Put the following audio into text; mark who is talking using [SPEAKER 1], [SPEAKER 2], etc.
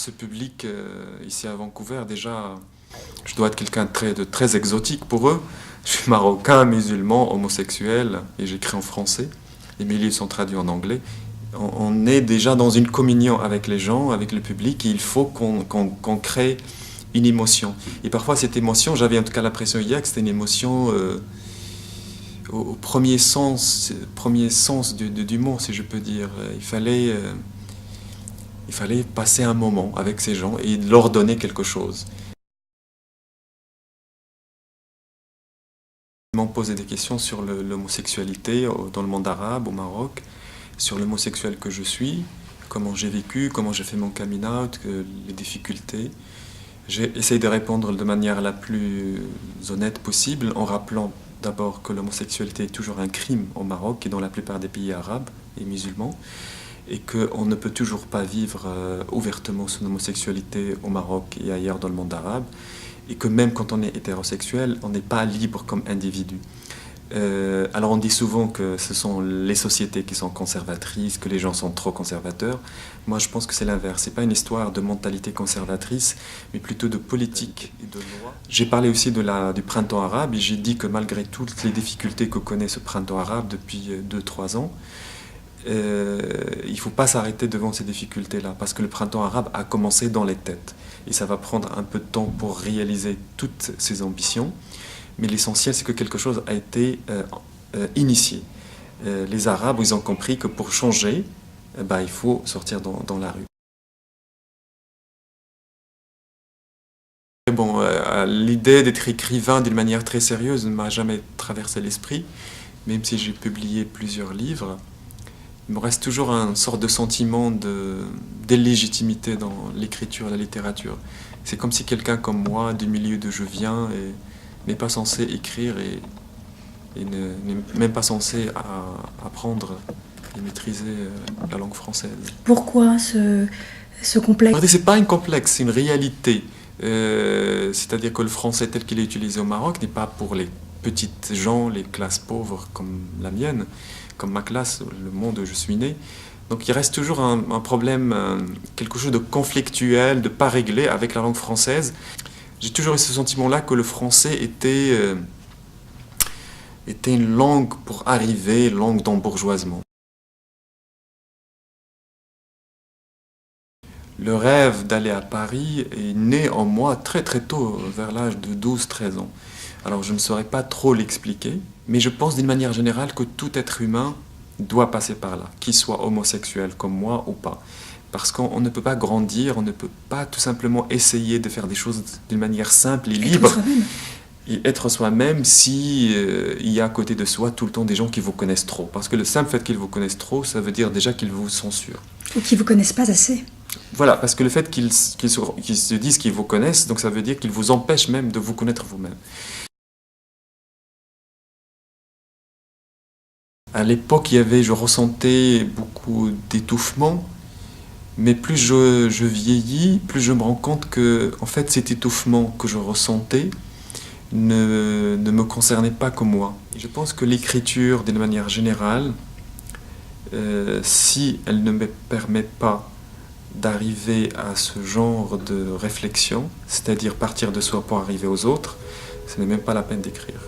[SPEAKER 1] ce public ici à Vancouver, déjà, je dois être quelqu'un de très exotique pour eux. Je suis marocain, musulman, homosexuel, et j'écris en français. Et mes livres sont traduits en anglais. On est déjà dans une communion avec les gens, avec le public, et il faut qu'on crée une émotion. Et parfois, cette émotion, j'avais en tout cas l'impression hier que c'était une émotion au premier sens du mot, si je peux dire. Il fallait passer un moment avec ces gens et leur donner quelque chose. Ils m'ont posé des questions sur l'homosexualité dans le monde arabe, au Maroc, sur l'homosexuel que je suis, comment j'ai vécu, comment j'ai fait mon coming out, les difficultés. J'ai essayé de répondre de manière la plus honnête possible en rappelant d'abord que l'homosexualité est toujours un crime au Maroc et dans la plupart des pays arabes et musulmans, et qu'on ne peut toujours pas vivre ouvertement son homosexualité au Maroc et ailleurs dans le monde arabe, et que même quand on est hétérosexuel, on n'est pas libre comme individu. Alors on dit souvent que ce sont les sociétés qui sont conservatrices, que les gens sont trop conservateurs. Moi je pense que c'est l'inverse. C'est pas une histoire de mentalité conservatrice, mais plutôt de politique et de loi. J'ai parlé aussi du printemps arabe et j'ai dit que malgré toutes les difficultés que connaît ce printemps arabe depuis 2-3 ans, il ne faut pas s'arrêter devant ces difficultés-là, parce que le printemps arabe a commencé dans les têtes. Et ça va prendre un peu de temps pour réaliser toutes ces ambitions. Mais l'essentiel, c'est que quelque chose a été initié. Les Arabes, ils ont compris que pour changer, il faut sortir dans la rue. Et bon, l'idée d'être écrivain d'une manière très sérieuse ne m'a jamais traversé l'esprit, même si j'ai publié plusieurs livres. Il me reste toujours une sorte de sentiment d'illégitimité dans l'écriture et la littérature. C'est comme si quelqu'un comme moi, du milieu d'où je viens, n'est pas censé écrire et n'est même pas censé apprendre et maîtriser la langue française.
[SPEAKER 2] Pourquoi ce complexe?
[SPEAKER 1] C'est pas un complexe, c'est une réalité. C'est-à-dire que le français tel qu'il est utilisé au Maroc n'est pas pour les petites gens, les classes pauvres comme la mienne, comme ma classe, le monde où je suis né. Donc il reste toujours un problème, quelque chose de conflictuel, de pas réglé avec la langue française. J'ai toujours eu ce sentiment-là que le français était une langue pour arriver, langue d'embourgeoisement. Le rêve d'aller à Paris est né en moi très très tôt, vers l'âge de 12-13 ans. Alors je ne saurais pas trop l'expliquer, mais je pense d'une manière générale que tout être humain doit passer par là, qu'il soit homosexuel comme moi ou pas. Parce qu'on ne peut pas grandir, on ne peut pas tout simplement essayer de faire des choses d'une manière simple et libre. Et être soi-même si il y a à côté de soi tout le temps des gens qui vous connaissent trop. Parce que le simple fait qu'ils vous connaissent trop, ça veut dire déjà qu'ils vous censurent.
[SPEAKER 2] Ou qui ne vous connaissent pas assez.
[SPEAKER 1] Voilà, parce que le fait qu'ils se disent qu'ils vous connaissent, donc ça veut dire qu'ils vous empêchent même de vous connaître vous-même. À l'époque, je ressentais beaucoup d'étouffement, mais plus je vieillis, plus je me rends compte que, en fait, cet étouffement que je ressentais ne me concernait pas que moi. Et je pense que l'écriture, d'une manière générale, si elle ne me permet pas d'arriver à ce genre de réflexion, c'est-à-dire partir de soi pour arriver aux autres, ce n'est même pas la peine d'écrire.